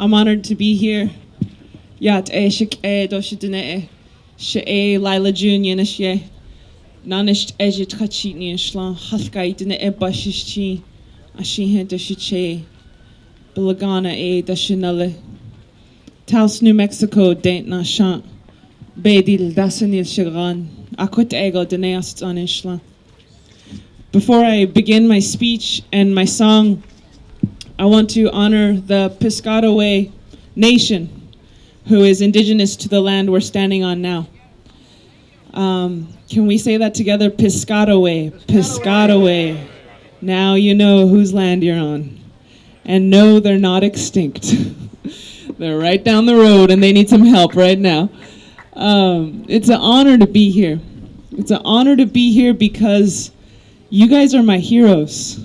I'm honored to be here. Yat e shik e do shidine she e Lyla June Johnston. Nanisht ejit khachini shlan halkai dine e bashishi ashihe de shiche Belagana e da shinale. Taos, New Mexico, Diné Tah, Bedil Dasanil Shiran, Akut Ego Diné Tah. Before I begin my speech and my song, I want to honor the Piscataway Nation, who is indigenous to the land we're standing on now. Can we say that together? Piscataway, Piscataway. Now you know whose land you're on. And no, they're not extinct. They're right down the road and they need some help right now. It's an honor to be here. It's an honor to be here because you guys are my heroes.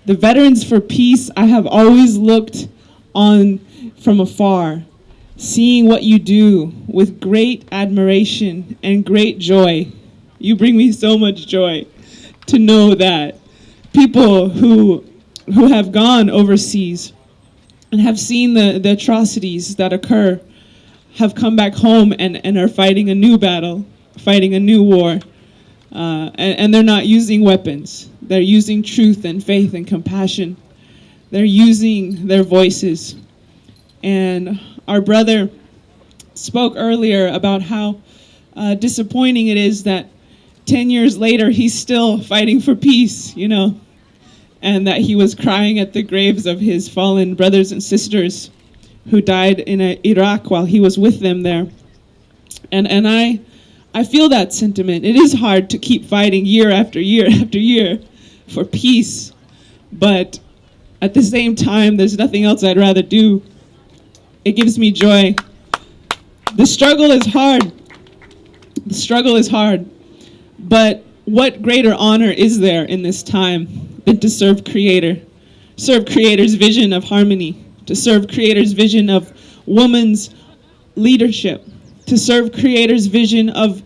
The Veterans for Peace, I have always looked on from afar, seeing what you do with great admiration and great joy. You bring me so much joy to know that people who have gone overseas and have seen the atrocities that occur have come back home and are fighting a new battle, fighting a new war. And they're not using weapons. They're using truth and faith and compassion. They're using their voices. And our brother spoke earlier about how disappointing it is that 10 years later he's still fighting for peace, you know, and that he was crying at the graves of his fallen brothers and sisters who died in Iraq while he was with them there. And I feel that sentiment. It is hard to keep fighting year after year after year for peace, but at the same time, there's nothing else I'd rather do. It gives me joy. The struggle is hard. The struggle is hard, but what greater honor is there in this time than to serve Creator Creator's vision of harmony, to serve Creator's vision of woman's leadership, to serve Creator's vision of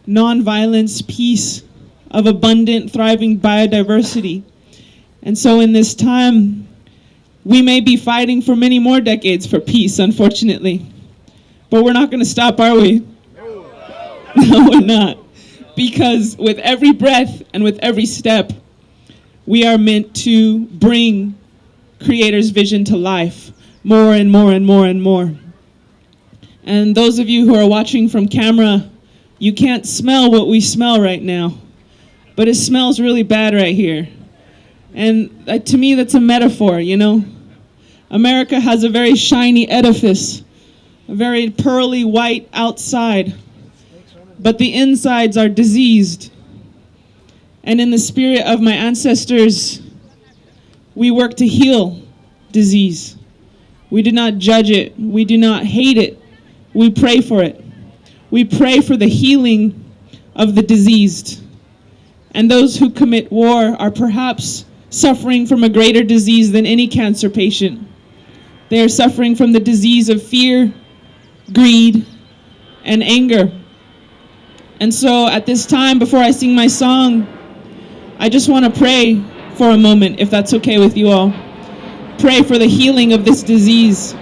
nonviolence, peace, of abundant, thriving biodiversity. And so in this time, we may be fighting for many more decades for peace, unfortunately. But we're not going to stop, are we? No, we're not. Because with every breath and with every step, we are meant to bring Creator's vision to life more and more and more and more. And those of you who are watching from camera, you can't smell what we smell right now, but it smells really bad right here. And to me, that's a metaphor, you know? America has a very shiny edifice, a very pearly white outside, but the insides are diseased. And in the spirit of my ancestors, we work to heal disease. We do not judge it. We do not hate it. We pray for it. We pray for the healing of the diseased. And those who commit war are perhaps suffering from a greater disease than any cancer patient. They are suffering from the disease of fear, greed, and anger. And so at this time, before I sing my song, I just want to pray for a moment, if that's okay with you all. Pray for the healing of this disease.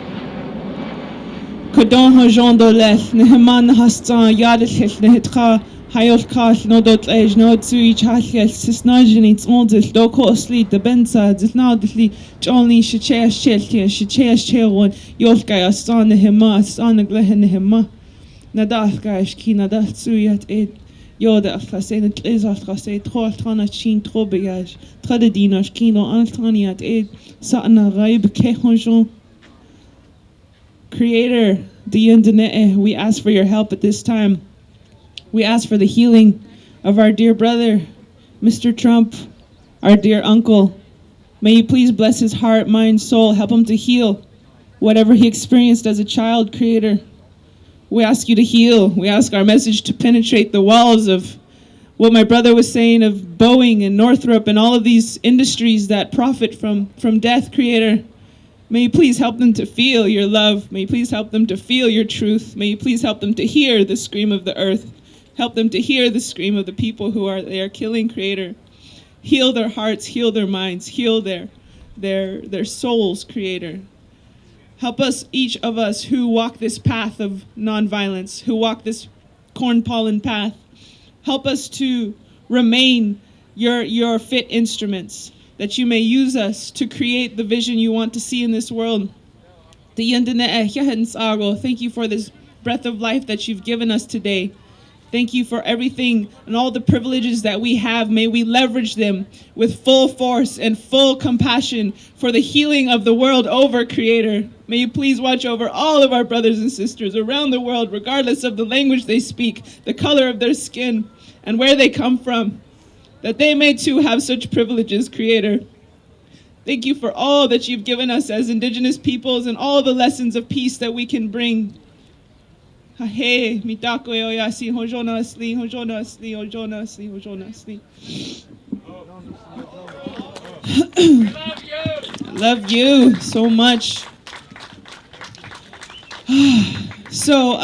Kodon hojon dolel neheman hastan yadel nehitra hayolkal nodot ej nodsu ichachel sisnajnit ondel doko osli de benza dilnadli jolni shichesh chelti shichesh cheron yolka astan nehema astan glehen nehema nadalka ishki nadatsu yat ed yoda aflasen tlezat khase trol trana chin trobegaj tradidinas kino altaniat ed sa'na raib ke hojon. Creator, Diné, we ask for your help at this time. We ask for the healing of our dear brother, Mr. Trump, our dear uncle. May you please bless his heart, mind, soul, help him to heal whatever he experienced as a child, Creator. We ask you to heal. We ask our message to penetrate the walls of what my brother was saying of Boeing and Northrop and all of these industries that profit from death, Creator. May you please help them to feel your love. May you please help them to feel your truth. May you please help them to hear the scream of the earth. Help them to hear the scream of the people who are killing, Creator. Heal their hearts, heal their minds, heal their souls, Creator. Help us, each of us who walk this path of nonviolence, who walk this corn pollen path. Help us to remain your fit instruments, that you may use us to create the vision you want to see in this world. Thank you for this breath of life that you've given us today. Thank you for everything and all the privileges that we have. May we leverage them with full force and full compassion for the healing of the world over, Creator. May you please watch over all of our brothers and sisters around the world, regardless of the language they speak, the color of their skin, and where they come from, that they may too have such privileges, Creator. Thank you for all that you've given us as Indigenous peoples and all the lessons of peace that we can bring. Love you so much. So,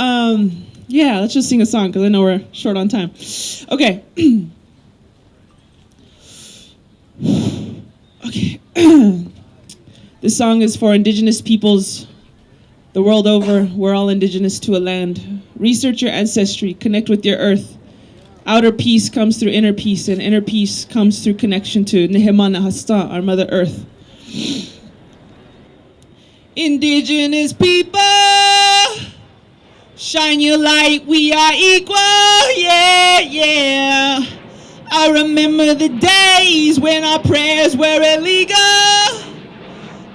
yeah, let's just sing a song because I know we're short on time. Okay. Okay. This song is for Indigenous peoples the world over. We're all indigenous to a land. Research your ancestry. Connect with your earth. Outer peace comes through inner peace, and inner peace comes through connection to Nihimana, our Mother Earth. Indigenous people, shine your light, we are equal, yeah, yeah. I remember the days when our prayers were illegal.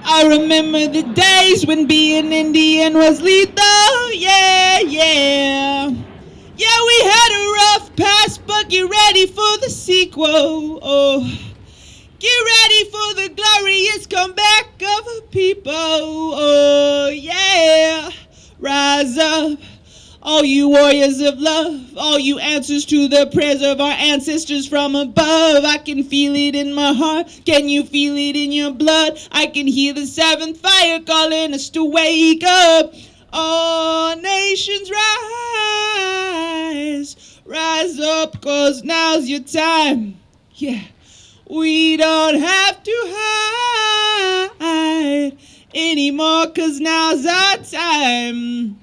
I remember the days when being Indian was lethal, yeah, yeah. Yeah, we had a rough past, but get ready for the sequel, oh. Get ready for the glorious comeback of a people, oh, yeah. Rise up. All you warriors of love, all you answers to the prayers of our ancestors from above. I can feel it in my heart. Can you feel it in your blood? I can hear the seventh fire calling us to wake up. All nations rise. Rise up, 'cause now's your time. Yeah. We don't have to hide anymore, 'cause now's our time.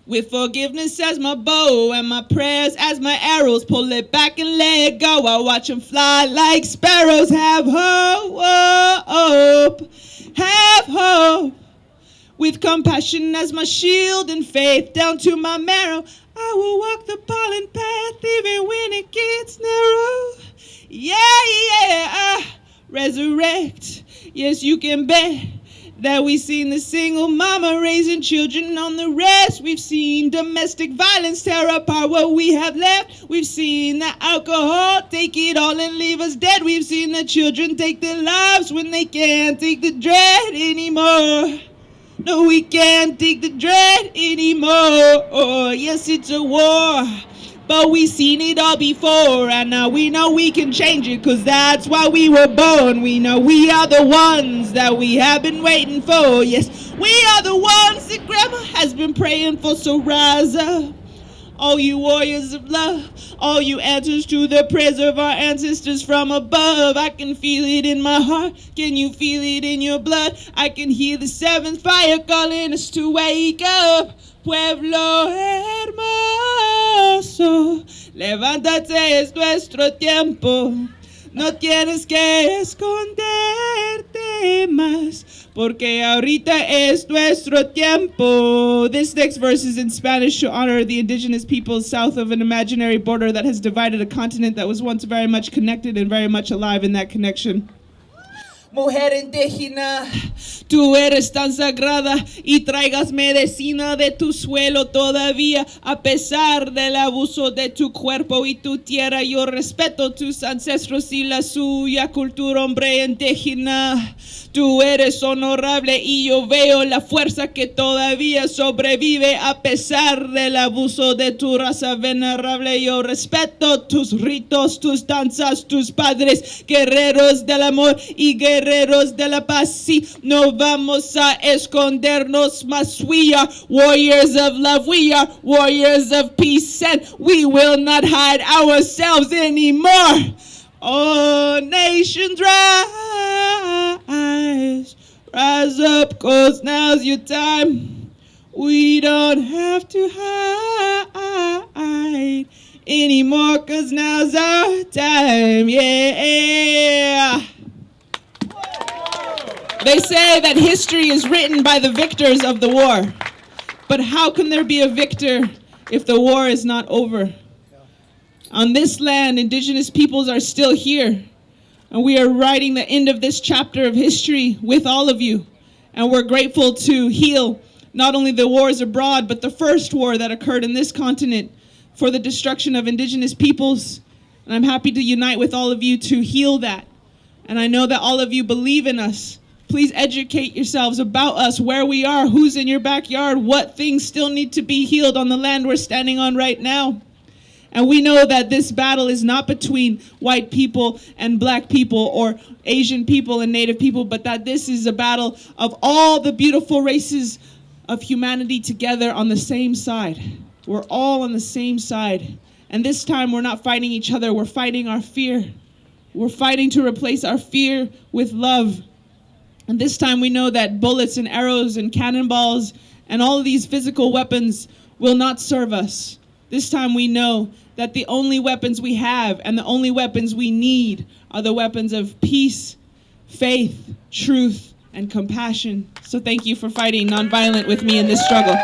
With forgiveness as my bow and my prayers as my arrows, pull it back and let go. I watch them fly like sparrows. Have hope, have hope. With compassion as my shield and faith down to my marrow, I will walk the pollen path even when it gets narrow. Yeah, yeah, resurrect. Yes, you can bet that we've seen the single mama raising children on the rest. We've seen domestic violence tear apart what we have left. We've seen the alcohol take it all and leave us dead. We've seen the children take their lives when they can't take the dread anymore. No, we can't take the dread anymore. Oh, yes, it's a war, but we've seen it all before, and now we know we can change it, 'cause that's why we were born. We know we are the ones that we have been waiting for. Yes, we are the ones that Grandma has been praying for, so rise up. All you warriors of love, all you answers to the prayers of our ancestors from above. I can feel it in my heart. Can you feel it in your blood? I can hear the seventh fire calling us to wake up. Pueblo hermoso, levántate, es nuestro tiempo. No tienes que esconderte más, porque ahorita es nuestro tiempo. This next verse is in Spanish to honor the indigenous peoples south of an imaginary border that has divided a continent that was once very much connected and very much alive in that connection. Mujer indígena, tú eres tan sagrada y traigas medicina de tu suelo todavía, a pesar del abuso de tu cuerpo y tu tierra. Yo respeto tus ancestros y la suya cultura, hombre indígena. Tú eres honorable y yo veo la fuerza que todavía sobrevive a pesar del abuso de tu raza venerable. Yo respeto tus ritos, tus danzas, tus padres, guerreros del amor y guerreros de la paz. Sí, no vamos a escondernos más. We are warriors of love. We are warriors of peace, and we will not hide ourselves anymore. Oh, nations rise, Rise up, 'cause now's your time. We don't have to hide anymore, 'cause now's our time, yeah. They say that history is written by the victors of the war. But how can there be a victor if the war is not over? On this land, indigenous peoples are still here. And we are writing the end of this chapter of history with all of you. And we're grateful to heal not only the wars abroad, but the first war that occurred in this continent for the destruction of indigenous peoples. And I'm happy to unite with all of you to heal that. And I know that all of you believe in us. Please educate yourselves about us, where we are, who's in your backyard, what things still need to be healed on the land we're standing on right now. And we know that this battle is not between white people and black people or Asian people and Native people, but that this is a battle of all the beautiful races of humanity together on the same side. We're all on the same side. And this time we're not fighting each other, we're fighting our fear. We're fighting to replace our fear with love. And this time we know that bullets and arrows and cannonballs and all of these physical weapons will not serve us. This time we know that the only weapons we have and the only weapons we need are the weapons of peace, faith, truth, and compassion. So thank you for fighting nonviolent with me in this struggle.